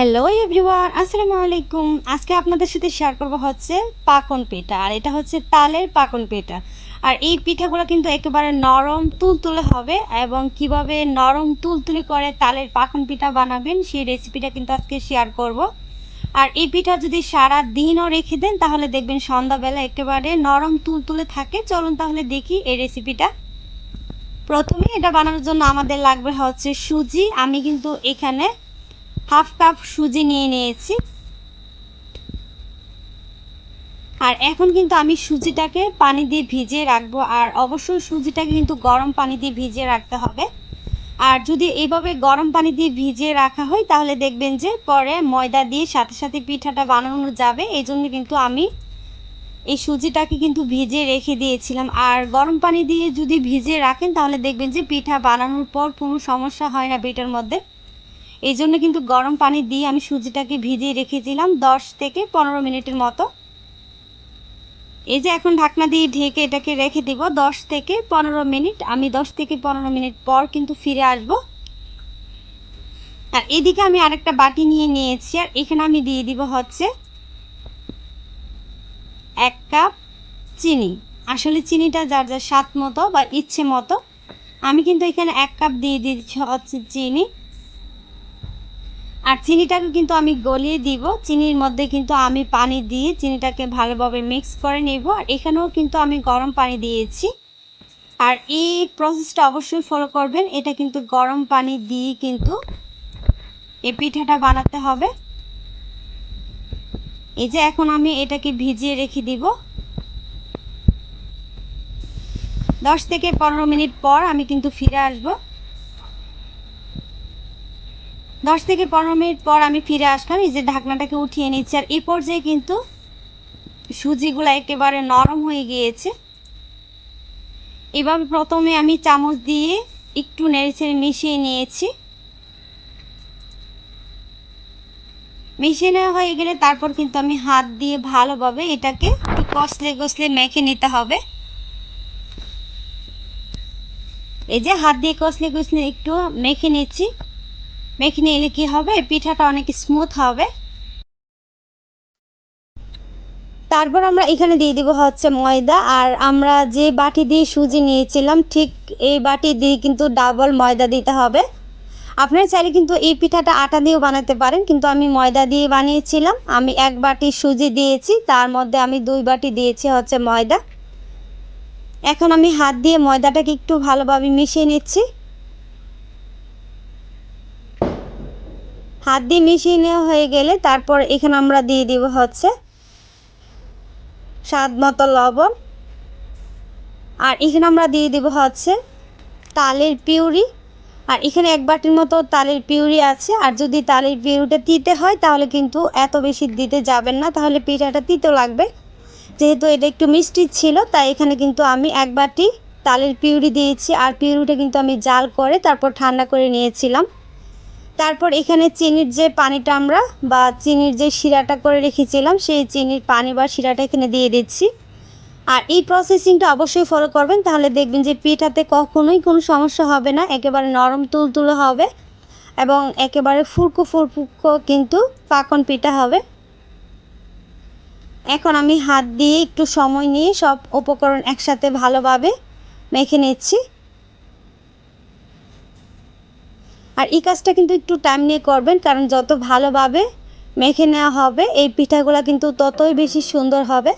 Hello everyone, আসসালামু আলাইকুম। আজকে আপনাদের সাথে শেয়ার করব হচ্ছে পাকন পিঠা, আর এটা হচ্ছে তালের পাকন পিঠা। আর এই পিঠাগুলো কিন্তু একেবারে নরম তুলতুলে হবে, এবং কিভাবে নরম তুলতুলে করে তালের পাকন পিঠা বানাবেন সেই রেসিপিটা কিন্তু আজকে শেয়ার করব। আর এই পিঠা যদি সারা দিনও রেখে দেন তাহলে দেখবেন সন্ধ্যাবেলা একেবারে নরম তুলতুলে থাকে। চলুন তাহলে দেখি এই রেসিপিটা। প্রথমে এটা বানানোর জন্য আমাদের লাগবে হচ্ছে সুজি। আমি কিন্তু এখানে হাফ কাপ সুজি নিয়ে নিয়েছি। আর এখন কিন্তু আমি সুজিটাকে পানি দিয়ে ভিজিয়ে রাখবো, আর অবশ্যই সুজিটাকে কিন্তু গরম পানি দিয়ে ভিজিয়ে রাখতে হবে। আর যদি এইভাবে গরম পানি দিয়ে ভিজিয়ে রাখা হয় তাহলে দেখবেন যে পরে ময়দা দিয়ে সাথে সাথে পিঠাটা বানানো যাবে। এই জন্য কিন্তু আমি এই সুজিটাকে কিন্তু ভিজিয়ে রেখে দিয়েছিলাম। আর গরম পানি দিয়ে যদি ভিজিয়ে রাখেন তাহলে দেখবেন যে পিঠা বানানোর পর কোনো সমস্যা হয় না পিঠার মধ্যে। এই জন্য কিন্তু গরম পানি দিয়ে আমি সুজিটাকে ভিজিয়ে রেখেছিলাম 10 থেকে 15 মিনিটের মতো। এই যে এখন ঢাকনা দিয়ে ঢেকে এটাকে রেখে দিব 10 থেকে 15 মিনিট। আমি 10 থেকে 15 মিনিট পর কিন্তু ফিরে আসব। আর এদিকে আমি আরেকটা বাটি নিয়ে নিয়েছি, আর এখানে আমি দিয়ে দিব হচ্ছে 1 কাপ চিনি। আসলে চিনিটা যার যার স্বাদ মতো বা ইচ্ছে মতো। আমি কিন্তু এখানে 1 কাপ দিয়ে দিচ্ছি হচ্ছে চিনি। আর চিনিটাকে কিন্তু আমি গলিয়ে দিব। চিনির মধ্যে কিন্তু আমি পানি দিয়ে চিনিটাকে ভালোভাবে মিক্স করে নেব। আর এখানেও কিন্তু আমি গরম পানি দিয়েছি। আর এই প্রসেসটা অবশ্যই ফলো করবেন। এটা কিন্তু গরম পানি দিয়ে কিন্তু এই পিঠাটা বানাতে হবে। এই যে এখন আমি এটাকে ভিজিয়ে রেখে দিব। 10 থেকে 15 মিনিট পর আমি কিন্তু ফিরে আসব। 10 থেকে 15 মিনিট পর আমি ফিরে আসলাম। এই যে ঢাকনাটাকে উঠিয়ে নিচ্ছি। আর এই পর্যায়ে কিন্তু সুজিগুলো একেবারে নরম হয়ে গিয়েছে। এভাবে প্রথমে আমি চামচ দিয়ে একটু নেড়েচেড়ে মিশিয়ে নিয়েছি। মিশিয়ে নেওয়া হয়ে গেলে তারপর কিন্তু আমি হাত দিয়ে ভালোভাবে এটাকে একটু কষলে কষলে মেখে নিতে হবে। এই যে হাত দিয়ে কষলে কষলে একটু মেখে নিচ্ছি। মেখে নিলে কি হবে, পিঠাটা অনেক স্মুথ হবে। তারপর আমরা এখানে দিয়ে দিব হচ্ছে ময়দা। আর আমরা যে বাটি দিয়ে সুজি নিয়েছিলাম ঠিক এই বাটি দিয়ে কিন্তু ডাবল ময়দা দিতে হবে। আপনারা চাইলে কিন্তু এই পিঠাটা আটা দিয়েও বানাতে পারেন, কিন্তু আমি ময়দা দিয়ে বানিয়েছিলাম। আমি 1 বাটি সুজি দিয়েছি, তার মধ্যে আমি 2 বাটি দিয়েছি হচ্ছে ময়দা। এখন আমি হাত দিয়ে ময়দাটাকে একটু ভালোভাবে মিশিয়ে নিচ্ছি। হাত দিয়ে মিশিয়ে নেওয়া হয়ে গেলে তারপর এখানে আমরা দিয়ে দিব হচ্ছে স্বাদ মতো লবণ। আর এখানে আমরা দিয়ে দিব হচ্ছে তালের পিউরি। আর এখানে 1 বাটির মতো তালের পিউরি আছে। আর যদি তালের পিউরিটা তিতে হয় তাহলে কিন্তু এত বেশি দিতে যাবেন না, তাহলে পিঠাটা তিতো লাগবে। যেহেতু এটা একটু মিষ্টি ছিল তাই এখানে কিন্তু আমি 1 বাটি তালের পিউরি দিয়েছি। আর পিউরিটা কিন্তু আমি জাল করে তারপর ঠান্ডা করে নিয়েছিলাম। তারপর এখানে চিনির যে পানিটা আমরা বা চিনির যে শিরাটা করে রেখেছিলাম সেই চিনির পানি বা শিরাটা এখানে দিয়ে দিচ্ছি। আর এই প্রসেসিংটা অবশ্যই ফলো করবেন, তাহলে দেখবেন যে পিঠাতে কখনোই কোনো সমস্যা হবে না। একেবারে নরম তুলতুলে হবে এবং একেবারে ফুরকো ফুরকো কিন্তু পাকন পিঠা হবে। এখন আমি হাত দিয়ে একটু সময় নিয়ে সব উপকরণ একসাথে ভালোভাবে মেখে নিচ্ছি। আর এই কাজটা কিন্তু একটু টাইম নিয়ে করবেন, কারণ যত ভালোভাবে মেখে নেওয়া হবে এই পিঠাগুলো কিন্তু ততই বেশি সুন্দর হবে।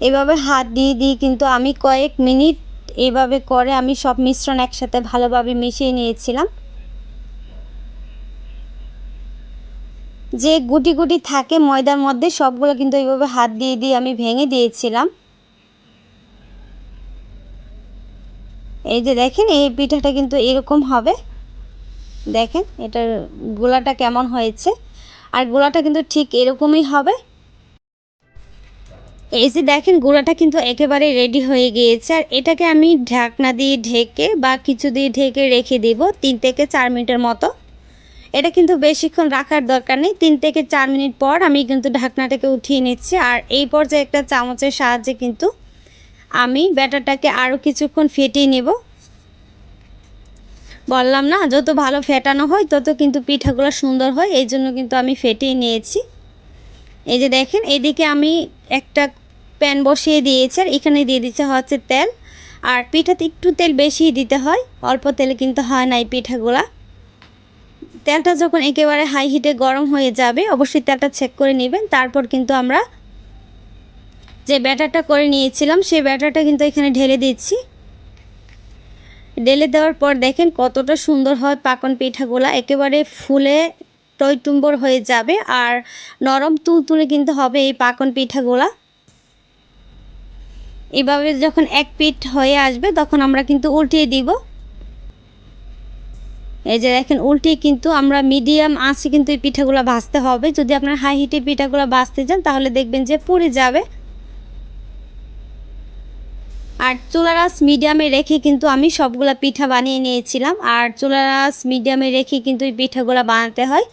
এভাবে হাত দিয়ে দিয়ে কিন্তু আমি কয়েক মিনিট এভাবে করে আমি সব মিশ্রণ একসাথে ভালোভাবে মিশিয়ে নিয়েছিলাম। যে গুটি গুটি থাকে ময়দার মধ্যে সবগুলো কিন্তু এইভাবে হাত দিয়ে দিয়ে আমি ভেঙে দিয়েছিলাম। এই যে দেখেন এই পিঠাটা কিন্তু এরকম হবে। দেখেন এটার গোলাটা কেমন হয়েছে। আর গোলাটা কিন্তু ঠিক এরকমই হবে। এই যে দেখেন গুঁড়াটা কিন্তু একেবারে রেডি হয়ে গিয়েছে। আর এটাকে আমি ঢাকনা দিয়ে ঢেকে বা কিছু দিয়ে ঢেকে রেখে দিব 3 থেকে 4 মিনিটের মতো। এটা কিন্তু বেশিক্ষণ রাখার দরকার নেই। 3 থেকে 4 মিনিট পর আমি কিন্তু ঢাকনাটাকে উঠিয়ে নিচ্ছি। আর এই পর্যায়ে একটা চামচের সাহায্যে কিন্তু আমি ব্যাটারটাকে আরও কিছুক্ষণ ফেটিয়ে নেব। বললাম না, যত ভালো ফেটানো হয় তত কিন্তু পিঠাগুলো সুন্দর হয়, এই জন্য কিন্তু আমি ফেটিয়ে নিয়েছি। এই যে দেখেন, এদিকে আমি একটা প্যান বসিয়ে দিয়েছি আর এখানে দিয়ে দিচ্ছে হচ্ছে তেল। আর পিঠাতে একটু তেল বেশি দিতে হয়, অল্প তেলে কিন্তু হয় না এই পিঠাগুলা। তেলটা যখন একেবারে হাই হিটে গরম হয়ে যাবে, অবশ্যই তেলটা চেক করে নেবেন। তারপর কিন্তু আমরা যে ব্যাটারটা করে নিয়েছিলাম সেই ব্যাটারটা কিন্তু এখানে ঢেলে দিচ্ছি। ঢেলে দেওয়ার পর দেখেন কতটা সুন্দর হয় পাকন পিঠাগুলা, একেবারে ফুলে টইটুম্বর হয়ে যাবে আর নরম তুলতুলে কিন্তু হবে এই পাকন পিঠাগুলা। এভাবে যখন এক পিঠ হয়ে আসবে তখন আমরা কিন্তু উল্টিয়ে দিব। এই যে দেখেন, উল্টিয়ে কিন্তু আমরা মিডিয়াম আঁচে কিন্তু এই পিঠাগুলো ভাজতে হবে। যদি আপনার হাই হিটে পিঠাগুলো ভাজতে যান তাহলে দেখবেন যে পুড়ে যাবে। আর চুলার আঁচ মিডিয়ামে রেখে কিন্তু আমি সবগুলা পিঠা বানিয়ে নিয়েছিলাম। আর চুলার আঁচ মিডিয়ামে রেখে কিন্তু এই পিঠাগুলো বানাতে হয়।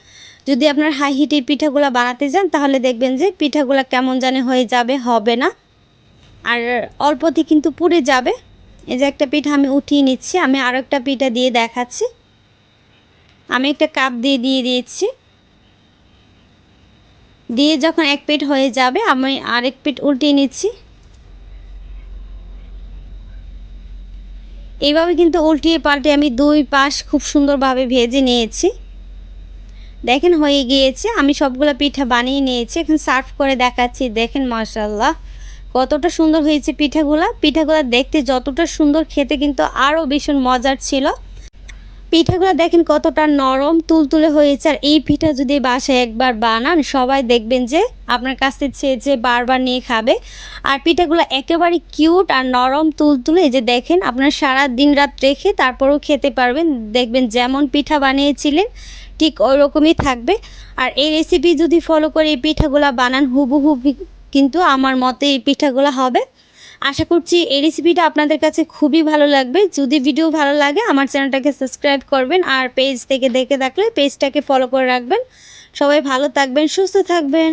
যদি আপনার হাই হিটে পিঠাগুলো বানাতে যান তাহলে দেখবেন যে পিঠাগুলো কেমন জানি হয়ে যাবে, হবে না, আর অল্পতে কিন্তু পুড়ে যাবে। এই যে একটা পিঠা আমি উঠিয়ে নিচ্ছি, আমি আরও একটা পিঠা দিয়ে দেখাচ্ছি। আমি একটা কাপ দিয়ে দিয়েছি। দিয়ে যখন এক পিঠ হয়ে যাবে আমি আরেক পিঠ উল্টিয়ে নিচ্ছি। এইভাবে কিন্তু উল্টিয়ে পাল্টে আমি দুই পাশ খুব সুন্দরভাবে ভেজে নিয়েছি। দেখেন হয়ে গিয়েছে, আমি সবগুলো পিঠা বানিয়ে নিয়েছি, এখন সার্ভ করে দেখাচ্ছি। দেখেন মাশাআল্লাহ কতটা সুন্দর হয়েছে পিঠাগুলা। পিঠাগুলা দেখতে যতটা সুন্দর, খেতে কিন্তু আরও ভীষণ মজার ছিল। পিঠাগুলো দেখেন কতটা নরম তুলতুলে হয়েছে। আর এই পিঠা যদি বাসায় একবার বানান সবাই দেখবেন যে আপনার কাছে চেয়ে যে বারবার নিয়ে খাবে। আর পিঠাগুলো একেবারে কিউট আর নরম তুলতুলে। এই যে দেখেন, আপনার সারা দিন রাত রেখে তারপরেও খেতে পারবেন, দেখবেন যেমন পিঠা বানিয়েছিলেন ঠিক ওই রকমই থাকবে। আর এই রেসিপি যদি ফলো করে এই পিঠাগুলো বানান হুবহু কিন্তু আমার মতে এই পিঠাগুলো হবে। আশা করছি এই রেসিপিটা আপনাদের কাছে খুবই ভালো লাগবে। যদি ভিডিও ভালো লাগে আমার চ্যানেলটাকে সাবস্ক্রাইব করবেন, আর পেজ থেকে দেখে থাকলে পেজটাকে ফলো করে রাখবেন। সবাই ভালো থাকবেন, সুস্থ থাকবেন।